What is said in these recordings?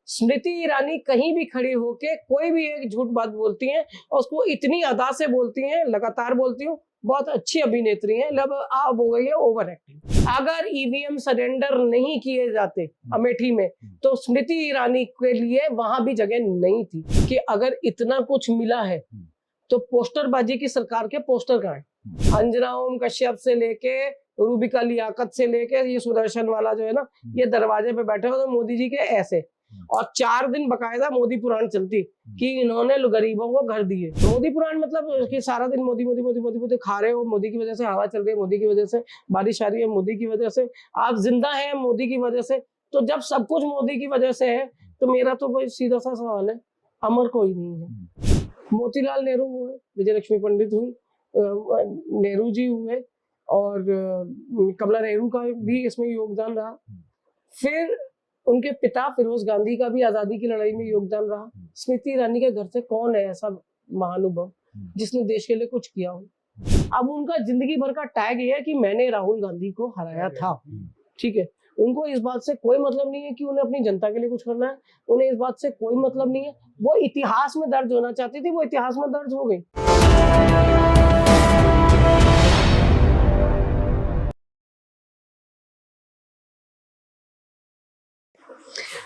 स्मृति ईरानी कहीं भी खड़ी होके कोई भी एक झूठ बात बोलती हैं और उसको इतनी अदा से बोलती हैं, लगातार बोलती हूँ। बहुत अच्छी अभिनेत्री हैं, लब अब हो गई है ओवर एक्टिंग। अगर ईवीएम सरेंडर नहीं किए जाते अमेठी में तो स्मृति ईरानी के लिए वहां भी जगह नहीं थी। कि अगर इतना कुछ मिला है तो पोस्टरबाजी की सरकार के पोस्टर कहाँ है? अंजना ओम कश्यप से लेके रूबिका लियाकत से लेके ये सुदर्शन वाला जो है ना, ये दरवाजे पे बैठे हो तो मोदी जी के ऐसे, और 4 दिन बकायदा मोदी पुराण चलती कि इन्होंने गरीबों को घर दिए। मोदी पुराण मतलब कि सारा दिन मोदी मोदी मोदी मोदी मोदी खा रहे हो, मोदी की वजह से हवा चल रही है, मोदी की वजह से बारिश आ रही है, मोदी की वजह से आप जिंदा हैं, मोदी की वजह से। तो जब सब कुछ मोदी की वजह से है तो मेरा तो भाई सीधा सा सवाल है, अमर कोई नहीं है। मोतीलाल नेहरू हुए, विजय लक्ष्मी पंडित हुई, नेहरू जी हुए और कमला नेहरू का भी इसमें योगदान रहा। फिर उनके पिता फिरोज गांधी का भी आजादी की लड़ाई में योगदान रहा। स्मृति ईरानी के घर से कौन है ऐसा महानुभव जिसने देश के लिए कुछ किया हो? अब उनका जिंदगी भर का टैग ये है कि मैंने राहुल गांधी को हराया था। ठीक है, उनको इस बात से कोई मतलब नहीं है कि उन्हें अपनी जनता के लिए कुछ करना है, उन्हें इस बात से कोई मतलब नहीं है। वो इतिहास में दर्ज होना चाहती थी, वो इतिहास में दर्ज हो गई।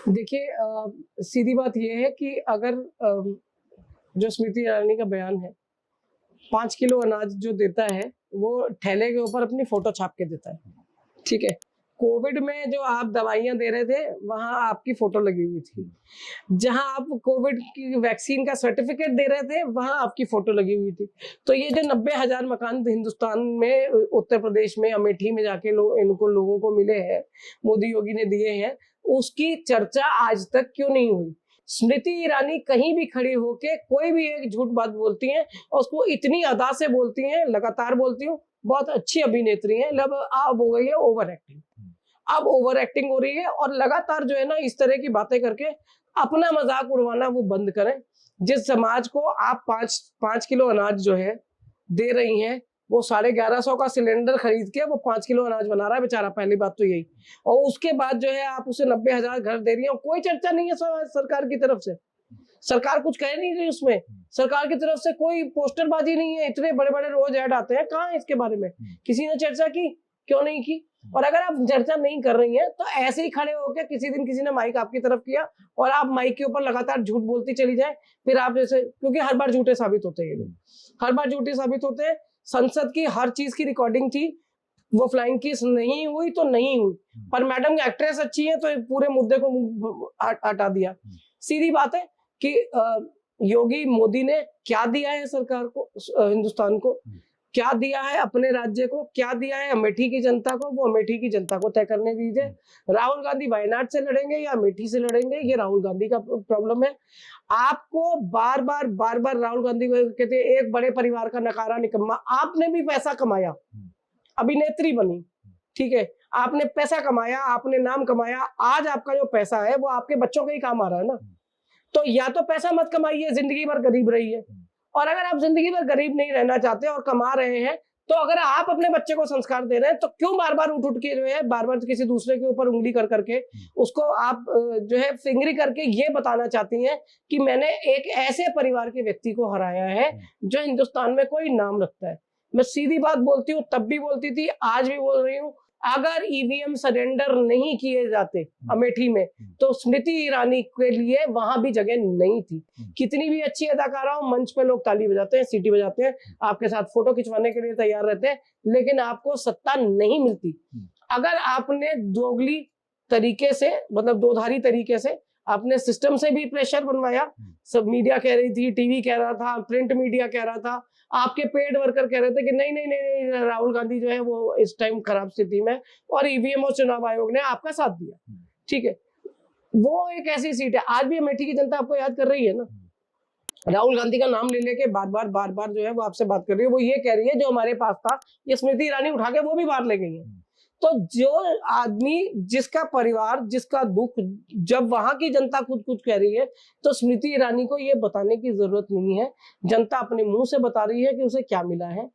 देखिए, सीधी बात यह है कि अगर जो स्मृति ईरानी का बयान है, 5 किलो अनाज जो देता है वो ठेले के ऊपर अपनी फोटो छाप के देता है। ठीक है, कोविड में जो आप दवाइयां दे रहे थे वहां आपकी फोटो लगी हुई थी, जहां आप कोविड की वैक्सीन का सर्टिफिकेट दे रहे थे वहां आपकी फोटो लगी हुई थी। तो ये जो 90,000 मकान हिंदुस्तान में, उत्तर प्रदेश में अमेठी में जाके इनको लोगों को मिले हैं, मोदी योगी ने दिए हैं, उसकी चर्चा आज तक क्यों नहीं हुई? स्मृति ईरानी कहीं भी खड़ी होके कोई भी एक झूठ बात बोलती हैं और उसको इतनी अदा से बोलती हैं, लगातार बोलती हूँ। बहुत अच्छी अभिनेत्री हैं, लब अब हो गई है ओवर एक्टिंग। अब ओवर एक्टिंग हो रही है और लगातार जो है ना इस तरह की बातें करके अपना मजाक उड़वाना वो बंद करें। जिस समाज को आप 5 किलो अनाज जो है दे रही हैं, वो 1150 का सिलेंडर खरीद के वो 5 किलो अनाज बना रहा है बेचारा। पहली बात तो यही, और उसके बाद जो है आप उसे 90,000 घर दे रही हैं, कोई चर्चा नहीं है सरकार की तरफ से। सरकार कुछ कह नहीं रही उसमें, सरकार की तरफ से कोई पोस्टरबाजी नहीं है। इतने बड़े बड़े रोज ऐड आते हैं, कहाँ इसके बारे में किसी ने चर्चा की? क्यों नहीं की? और अगर आप चर्चा नहीं कर रही हैं तो ऐसे ही खड़े होकर किसी दिन किसी ने माइक आपकी तरफ किया और आप माइक के ऊपर लगातार झूठ बोलती चली जाए, फिर आप जैसे, क्योंकि हर बार झूठे साबित होते हैं, हर बार झूठे साबित होते हैं। संसद की हर चीज की रिकॉर्डिंग थी, वो फ्लाइंग किस नहीं हुई तो नहीं हुई, पर मैडम एक्ट्रेस अच्छी है तो पूरे मुद्दे को हटा दिया। सीधी बात है कि योगी मोदी ने क्या दिया है सरकार को, हिंदुस्तान को क्या दिया है, अपने राज्य को क्या दिया है, अमेठी की जनता को, वो अमेठी की जनता को तय करने दीजिए। राहुल गांधी वायनाड से लड़ेंगे या अमेठी से लड़ेंगे, ये राहुल गांधी का प्रॉब्लम है। आपको बार बार राहुल गांधी को कहते हैं एक बड़े परिवार का नकारा निकम्मा। आपने भी पैसा कमाया, अभिनेत्री बनी, ठीक है, आपने पैसा कमाया, आपने नाम कमाया, आज आपका जो पैसा है वो आपके बच्चों के ही काम आ रहा है ना। तो या तो पैसा मत कमाइए, जिंदगी भर गरीब रहिए, और अगर आप जिंदगी भर गरीब नहीं रहना चाहते और कमा रहे हैं तो अगर आप अपने बच्चे को संस्कार दे रहे हैं तो क्यों बार बार उठ के जो है बार किसी दूसरे के ऊपर उंगली कर करके उसको आप जो है फिंगरी करके ये बताना चाहती हैं कि मैंने एक ऐसे परिवार के व्यक्ति को हराया है जो हिंदुस्तान में कोई नाम रखता है। मैं सीधी बात बोलती हूँ, तब भी बोलती थी, आज भी बोल रही हूँ, अगर ईवीएम सरेंडर नहीं किए जाते अमेठी में तो स्मृति ईरानी के लिए वहां भी जगह नहीं थी। कितनी भी अच्छी अदाकारा हो, मंच पे लोग ताली बजाते हैं, सीटी बजाते हैं, आपके साथ फोटो खिंचवाने के लिए तैयार रहते हैं, लेकिन आपको सत्ता नहीं मिलती। अगर आपने दोगली तरीके से, मतलब दोधारी तरीके से आपने सिस्टम से भी प्रेशर बनवाया, सब मीडिया कह रही थी, टीवी कह रहा था, प्रिंट मीडिया कह रहा था, आपके पेड वर्कर कह रहे थे कि नहीं नहीं नहीं नहीं राहुल गांधी जो है वो इस टाइम खराब स्थिति में, और ईवीएम और चुनाव आयोग ने आपका साथ दिया। ठीक है, वो एक ऐसी सीट है, आज भी अमेठी की जनता आपको याद कर रही है ना। राहुल गांधी का नाम ले लेके बार बार जो है वो आपसे बात कर रही है, वो ये कह रही है जो हमारे पास था ये स्मृति ईरानी उठा के वो भी बाहर ले गई है। तो जो आदमी, जिसका परिवार, जिसका दुख जब वहां की जनता खुद कुछ कह रही है तो स्मृति ईरानी को ये बताने की जरूरत नहीं है। जनता अपने मुंह से बता रही है कि उसे क्या मिला है।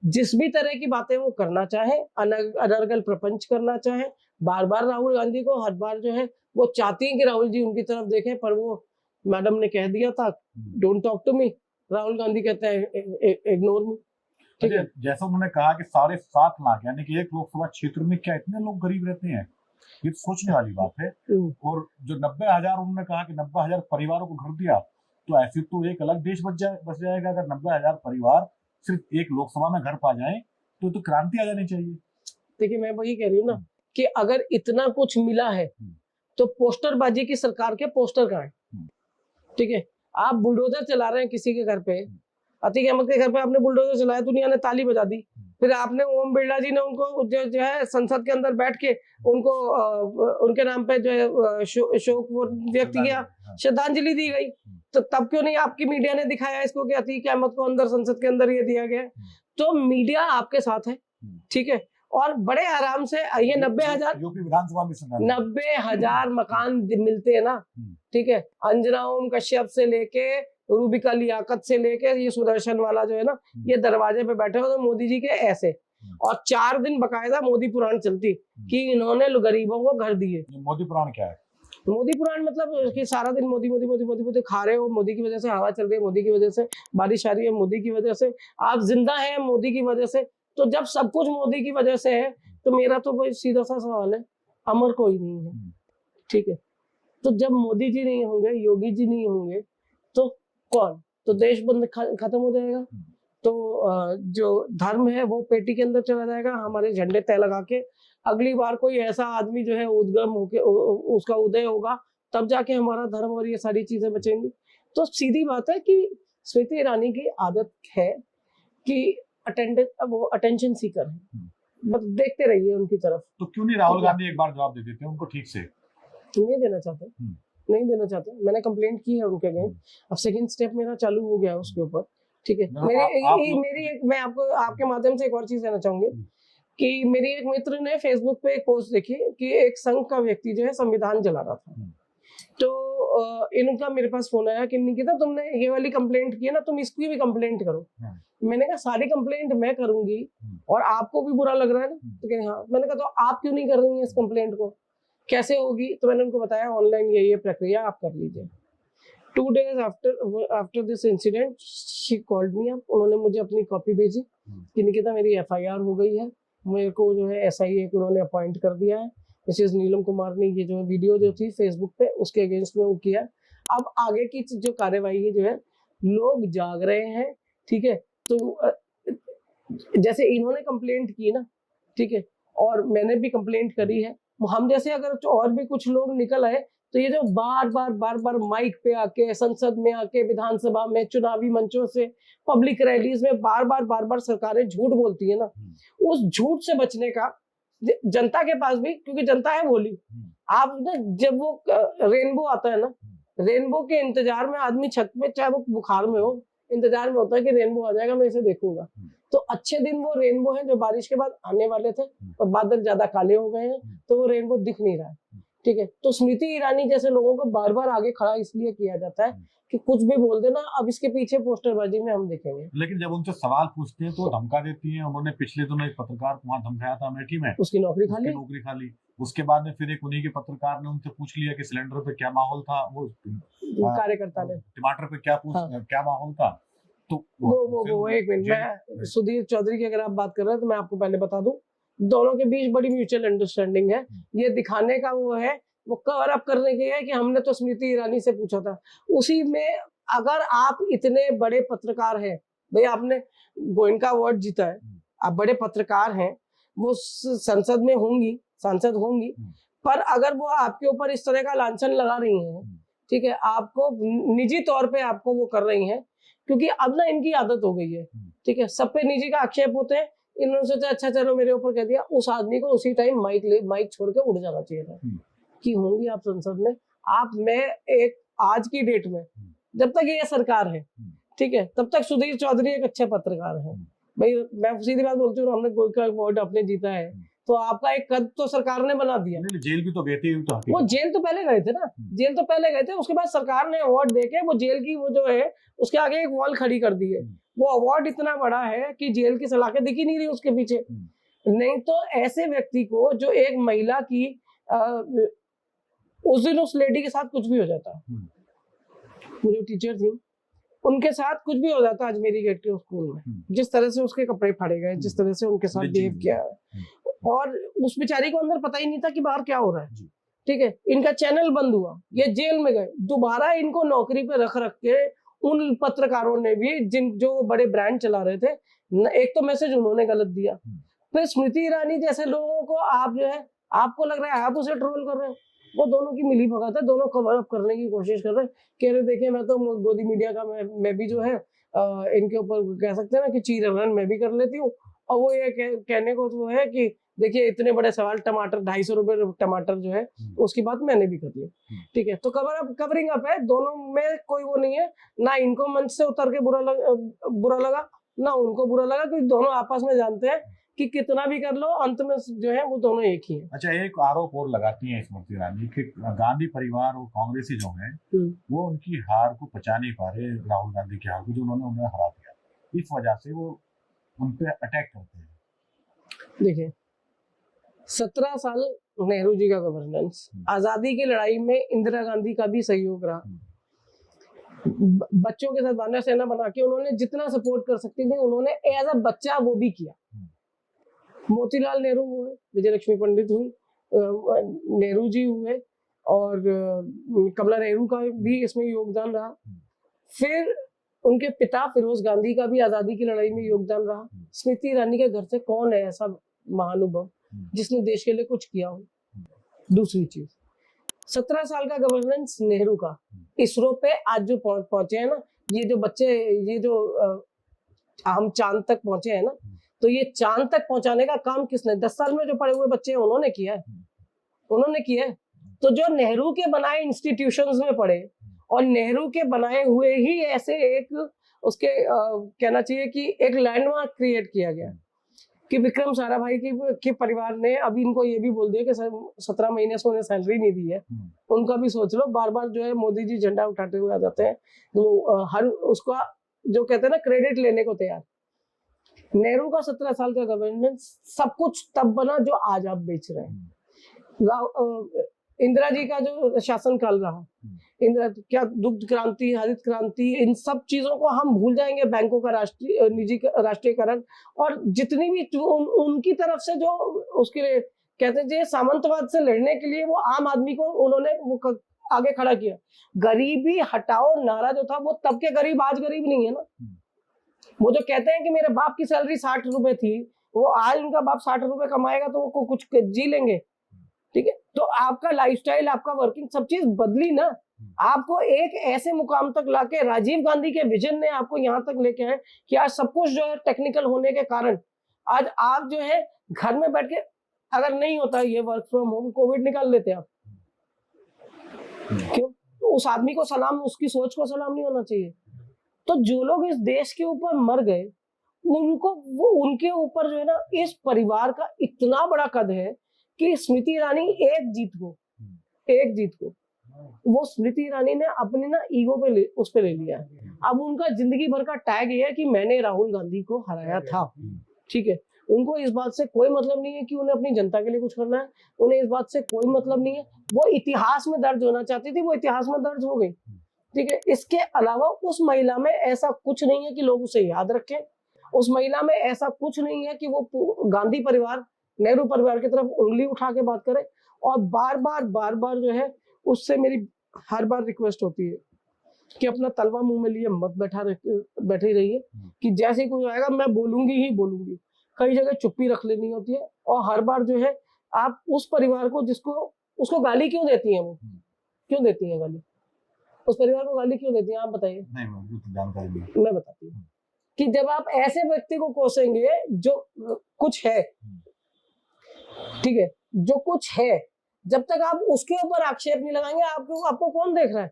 जिस भी तरह की बातें वो करना चाहे, अनर्गल प्रपंच करना चाहे, बार बार राहुल गांधी को हर बार जो है वो चाहती हैं कि राहुल जी उनकी तरफ देखें, पर वो मैडम ने कह दिया था don't talk to me, Rahul Gandhi कहते हैं इग्नोर मी। ठीक है, जैसा उन्होंने कहा कि 7.5 लाख यानी कि एक लोकसभा क्षेत्र में क्या इतने लोग गरीब रहते हैं, ये सोचने वाली बात है। और जो 90,000 उन्होंने कहा कि 90,000 परिवारों को घर दिया, तो ऐसे तो एक अलग देश बच जाएगा। अगर 90,000 परिवार सिर्फ एक लोकसभा में घर पा जाए तो क्रांति आ जानी चाहिए। देखिए मैं वही कह रही हूँ ना कि अगर इतना कुछ मिला है तो पोस्टरबाजी की सरकार के पोस्टर कहाँ है? ठीक है, आप बुलडोजर चला रहे हैं किसी के घर पे, अतीक अहमद के घर पे आपने बुलडोजर चलाया, दुनिया ने ताली बजा दी। फिर आपने ओम बिरला जी ने उनको जो है संसद के अंदर बैठ के उनको उनके नाम पे जो है शोक व्यक्त किया, श्रद्धांजलि दी गई। तो तब क्यों नहीं आपकी मीडिया ने दिखाया इसको कि अतीक अहमद को अंदर संसद के अंदर ये दिया गया? तो मीडिया आपके साथ है, ठीक है, और बड़े आराम से ये 90,000 यूपी विधानसभा में 90,000 मकान मिलते हैं ना, ठीक है, अंजना ओम कश्यप से लेके रूबिका लियाकत से लेके ये सुदर्शन वाला जो है ना, ये दरवाजे पे बैठे हो तो मोदी जी के ऐसे, और 4 दिन बकायदा मोदी पुराण चलती कि इन्होंने गरीबों को घर दिए। मोदी पुराण क्या है? मोदी पुराण मतलब कि सारा दिन मोदी मोदी मोदी मोदी मोदी खा रहे हो, मोदी की वजह से हवा चल रही है, मोदी की वजह से बारिश आ रही है, मोदी की वजह से आप जिंदा हैं, मोदी की वजह से। तो जब सब कुछ मोदी की वजह से है तो मेरा तो भाई सीधा सा सवाल है, अमर कोई नहीं है, ठीक है, तो जब मोदी जी नहीं होंगे, योगी जी नहीं होंगे तो कौन? तो देश बंद खत्म हो जाएगा। तो जो धर्म है वो पेटी के अंदर चला जाएगा, हमारे झंडे तय लगा के। अगली बार कोई ऐसा आदमी जो है उद्गम होके उसका उदय होगा, तब जाके हमारा धर्म और ये सारी चीजें बचेंगी। तो सीधी बात है कि स्मृति ईरानी की आदत है कि वो अटेंशन सीकर है, बस देखते रहिए उनकी तरफ। तो क्यों नहीं राहुल गांधी एक बार जवाब दे देते हैं उनको ठीक से? नहीं देना चाहते, नहीं देना चाहते। मैंने कंप्लेंट की है उनके अगेंस्ट, अब सेकंड स्टेप मेरा चालू हो गया उसके ऊपर, ठीक है। मैं आपको आपके माध्यम से एक और चीज कहना चाहूंगी कि मेरी एक मित्र ने फेसबुक पे एक पोस्ट देखी कि एक संघ का व्यक्ति जो है संविधान जला रहा था, तो इनका मेरे पास फोन आया कि निकिता तुमने ये वाली कंप्लेंट की है ना, तुम इसकी भी कंप्लेंट करो। मैंने कहा सारी कंप्लेंट मैं करूंगी और आपको भी बुरा लग रहा है ना? तो कह हाँ। मैंने कहा तो आप क्यों नहीं कर रही हैं इस कंप्लेंट को, कैसे होगी? तो मैंने उनको बताया ऑनलाइन ये प्रक्रिया आप कर लीजिए। 2 days after this incident she called me up, उन्होंने मुझे अपनी कॉपी भेजी कि निकिता मेरी FIR हो गई है, मेरे को जो है SIA को उन्होंने अपॉइंट कर दिया है, मिसेस नीलम कुमार ने ये जो वीडियो जो थी फेसबुक पे उसके अगेंस्ट में वो किया। अब आगे की जो कार्यवाही जो है, लोग जाग रहे हैं, ठीक है। तो जैसे इन्होंने कंप्लेंट की ना, ठीक है, और मैंने भी कंप्लेंट करी है, हम जैसे अगर और भी कुछ लोग निकल आए तो ये जो बार बार माइक पे आके, संसद में आके, विधानसभा में, चुनावी मंचों से, पब्लिक रैलीज में बार सरकारें झूठ बोलती है ना, उस झूठ से बचने का जनता के पास भी, क्योंकि जनता है बोली, आप ना जब वो रेनबो आता है ना, रेनबो के इंतजार में आदमी छत पे, चाहे वो बुखार में हो, इंतजार में होता है कि रेनबो आ जाएगा, मैं इसे देखूंगा। तो अच्छे दिन वो रेनबो है जो बारिश के बाद आने वाले थे, और बादल ज्यादा काले हो गए हैं तो वो रेनबो दिख नहीं रहा है, ठीक है। तो स्मृति ईरानी जैसे लोगों को बार आगे खड़ा इसलिए किया जाता है कि कुछ भी बोल देना, अब इसके पीछे पोस्टरबाजी में हम देखेंगे। लेकिन जब उनसे सवाल पूछते हैं तो धमका देती हैं। उन्होंने पिछले दिनों एक पत्रकार को वहां धमकाया था अमेठी में, उसकी नौकरी खा ली। उसके बाद में फिर एक उन्हीं के पत्रकार ने उनसे पूछ लिया कि सिलेंडर पे क्या माहौल था, वो कार्यकर्ता ने टमाटर पे क्या माहौल था। तो वो एक मिनट, मैं सुधीर चौधरी की अगर आप बात कर रहे हैं तो मैं आपको पहले बता दूं, दोनों के बीच बड़ी म्यूचुअल अंडरस्टैंडिंग है। ये दिखाने का वो है, वो कवर अप करने के है कि हमने तो स्मृति ईरानी से पूछा था। उसी में अगर आप इतने बड़े पत्रकार हैं, भाई आपने गोयनका अवार्ड जीता है, आप बड़े पत्रकार हैं, वो संसद में होंगी, सांसद होंगी, पर अगर वो आपके ऊपर इस तरह का लांछन लगा रही हैं, ठीक है, आपको निजी तौर पे आपको वो कर रही हैं, क्योंकि अब ना इनकी आदत हो गई है, ठीक है, सब पे निजी का आक्षेप होते हैं। इन्होंने सोचा अच्छा चलो मेरे ऊपर कह दिया, उस आदमी को उसी टाइम माइक छोड़ के उड़ जाना चाहिए था कि होंगी आप संसद में। आप मैं एक आज की डेट में जब तक ये सरकार है, ठीक है, तब तक सुधीर चौधरी एक अच्छे पत्रकार है। भाई मैं सीधी बात बोलती हूँ, हमने गोयनका अवार्ड अपने जीता है तो आपका एक कद तो सरकार ने बना दिया। जेल भी तो गए थे, वो जेल तो पहले गए थे ना, जेल तो पहले गए थे, उसके बाद सरकार ने अवार्ड देके वो जेल की वो जो है उसके आगे एक वॉल खड़ी कर दी है। वो अवार्ड इतना बड़ा है कि जेल की सलाखें दिख ही नहीं रही उसके पीछे। नहीं तो ऐसे व्यक्ति को जो एक महिला की उस दिन उस लेडी के साथ कुछ भी हो जाता, वो जो टीचर थी उनके साथ कुछ भी हो जाता अजमेरी गेट के स्कूल में, जिस तरह से उसके कपड़े फाड़े गए, जिस तरह से उनके साथ बिहेव किया, और उस बेचारी को अंदर पता ही नहीं था कि बाहर क्या हो रहा है। ठीक है, इनका चैनल बंद हुआ, ये जेल में गए, दोबारा इनको नौकरी पे रख के उन पत्रकारों ने भी जो बड़े ब्रांड चला रहे थे, एक तो मैसेज उन्होंने गलत दिया, फिर स्मृति ईरानी जैसे लोगों को आप जो है, आपको लग रहा है आप उसे ट्रोल कर रहे हो, वो दोनों की मिली भगत है, दोनों कवर अप करने की कोशिश कर रहे हैं, कह रहे देखिए मैं तो गोदी मीडिया का मैं भी जो है इनके ऊपर कह सकते हैं ना कि चीर रन मैं भी कर लेती हूँ, और वो ये कहने को तो है कि देखिए इतने बड़े सवाल, टमाटर 250 रुपए टमाटर जो है उसकी बात मैंने भी कर ली। ठीक है, तो कवरिंग अप है, दोनों में कोई वो नहीं है, ना इनको मंच से उतर के बुरा लगा ना उनको बुरा लगा, क्योंकि दोनों आपस में जानते हैं कि कितना भी कर लो अंत में जो है वो दोनों एक ही है। अच्छा, एक आरोप और लगाती है स्मृति ईरानी कि गांधी परिवार और कांग्रेसी जो है वो उनकी हार को पचा नहीं पा रहे, राहुल गांधी की हार को जो उन्होंने उन्हें हरा दिया, इस वजह से वो उन पे अटैक करते हैं। देखिए 17 साल नेहरू जी का गवर्नेंस, आजादी की लड़ाई में इंदिरा गांधी का भी सहयोग रहा, बच्चों के साथ वानर सेना बना के उन्होंने जितना सपोर्ट कर सकती थी उन्होंने एज अ बच्चा वो भी किया। मोतीलाल नेहरू हुए, विजय लक्ष्मी पंडित हुई, नेहरू जी हुए, और कमला नेहरू का भी इसमें योगदान रहा, फिर उनके पिता फिरोज गांधी का भी आजादी की लड़ाई में योगदान रहा। स्मृति ईरानी के घर से कौन है ऐसा महानुभव जिसने देश के लिए कुछ किया हो। दूसरी चीज, 17 साल का गवर्नेंस नेहरू का, इसरो पे आज जो पहुंचे हैं ना, ये जो बच्चे, ये जो हम चांद तक पहुंचे हैं ना, तो ये चांद तक पहुंचाने का काम किसने, 10 साल में जो पढ़े हुए बच्चे हैं उन्होंने किया है, उन्होंने किया है। तो जो नेहरू के बनाए इंस्टीट्यूशंस में पढ़े और नेहरू के बनाए हुए ही ऐसे एक उसके कहना चाहिए कि एक लैंडमार्क क्रिएट किया गया कि विक्रम साराभाई के परिवार ने अभी इनको ये भी बोल दिया कि 17 महीने से उन्हें सैलरी नहीं दी है, उनका भी सोच लो। बार बार जो है मोदी जी झंडा उठाते हुए आ जाते हैं, तो हर उसका जो कहते हैं ना क्रेडिट लेने को तैयार। नेहरू का 17 साल का गवर्नेंस सब कुछ तब बना जो आज आप बेच रहे हैं। इंदिरा जी का जो शासनकाल रहा, इंदिरा क्या दुग्ध क्रांति, हरित क्रांति, इन सब चीजों को हम भूल जाएंगे, बैंकों का राष्ट्रीयकरण, और जितनी भी उनकी तरफ से जो उसके लिए कहते हैं सामंतवाद से लड़ने के लिए वो आम आदमी को उन्होंने वो आगे खड़ा किया। गरीबी हटाओ नारा जो था, वो तब के गरीब आज गरीब नहीं है ना। वो जो कहते हैं कि मेरे बाप की सैलरी 60 रुपए थी, वो आज उनका बाप 60 रुपए कमाएगा तो वो कुछ जी लेंगे। ठीक है, तो आपका लाइफस्टाइल, आपका वर्किंग, सब चीज बदली ना। आपको एक ऐसे मुकाम तक लाके राजीव गांधी के विजन ने आपको यहाँ तक लेके आए कि आज सब कुछ जो है टेक्निकल होने के कारण आज आप जो है घर में बैठ के, अगर नहीं होता ये वर्क फ्रॉम होम, कोविड निकाल लेते आप। क्यों? तो उस आदमी को सलाम, उसकी सोच को सलाम नहीं होना चाहिए। तो जो लोग इस देश के ऊपर मर गए, उनको वो उनके ऊपर जो है ना, इस परिवार का इतना बड़ा कद है कि स्मृति ईरानी एक जीत को वो स्मृति ईरानी ने अपने ना ईगो पे उस पे ले लिया है। अब उनका जिंदगी भर का टैग ये है कि मैंने राहुल गांधी को हराया था। ठीक है, उनको इस बात से कोई मतलब नहीं है कि उन्हें अपनी जनता के लिए कुछ करना है, उन्हें इस बात से कोई मतलब नहीं है। वो इतिहास में दर्ज होना चाहती थी, वो इतिहास में दर्ज हो गई। ठीक है, इसके अलावा उस महिला में ऐसा कुछ नहीं है कि लोग उसे याद रखें। उस महिला में ऐसा कुछ नहीं है कि वो गांधी परिवार, नेहरू परिवार की तरफ उंगली उठा के बात करे। और बार बार जो है उससे मेरी हर बार रिक्वेस्ट होती है कि अपना तलवा मुंह में लिए मत बैठी रहिए, कि जैसे ही कोई आएगा मैं बोलूंगी। कई जगह चुप्पी रख लेनी होती है। और हर बार जो है आप उस परिवार को उसको गाली क्यों देती हैं, वो क्यों देती हैं गाली, उस परिवार को गाली क्यों देती हैं, आप बताइए। मैं बताती हूँ कि जब आप ऐसे व्यक्ति को कोसेंगे जो कुछ है, ठीक है, जो कुछ है, जब तक आप उसके ऊपर आक्षेप नहीं लगाएंगे, आपको कौन देख रहा है,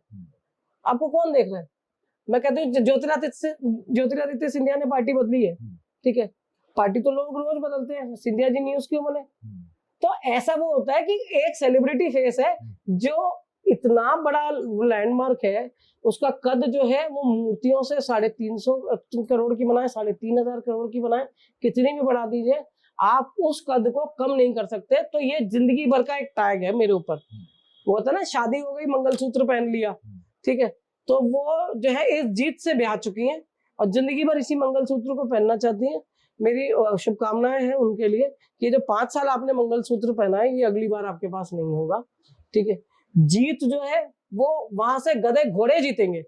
आपको कौन देख रहा है। मैं कहती हूँ ज्योतिरादित्य सिंधिया ने पार्टी बदली है, ठीक है, पार्टी तो लोग रोज बदलते हैं, सिंधिया जी न्यूज क्यों बने। तो ऐसा वो होता है कि एक सेलिब्रिटी फेस है जो इतना बड़ा लैंडमार्क है, उसका कद जो है वो मूर्तियों से 350 करोड़ की बनाए, 3500 करोड़ की बनाए, कितनी भी बढ़ा दीजिए, आप उस कद को कम नहीं कर सकते। तो ये जिंदगी भर का एक टैग है मेरे ऊपर वो होता है ना, शादी हो गई मंगलसूत्र पहन लिया, ठीक है, तो वो जो है इस जीत से ब्याह चुकी हैं और जिंदगी भर इसी मंगलसूत्र को पहनना चाहती हैं। मेरी शुभकामनाएं हैं उनके लिए कि जो 5 साल आपने मंगलसूत्र पहना है, ये अगली बार आपके पास नहीं होगा, ठीक है। जीत जो है वो वहां से गधे घोड़े जीतेंगे।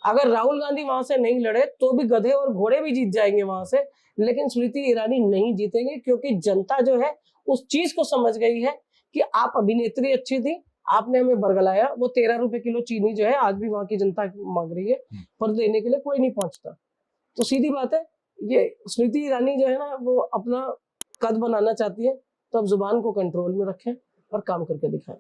अगर राहुल गांधी वहां से नहीं लड़े तो भी गधे और घोड़े भी जीत जाएंगे वहां से, लेकिन स्मृति ईरानी नहीं जीतेंगे, क्योंकि जनता जो है उस चीज को समझ गई है कि आप अभिनेत्री अच्छी थी, आपने हमें बरगलाया। वो 13 रुपए किलो चीनी जो है आज भी वहां की जनता मांग रही है, पर देने के लिए कोई नहीं पहुंचता। तो सीधी बात है, ये स्मृति ईरानी जो है ना वो अपना कद बनाना चाहती है, तो अब जुबान को कंट्रोल में रखें और काम करके दिखाएं।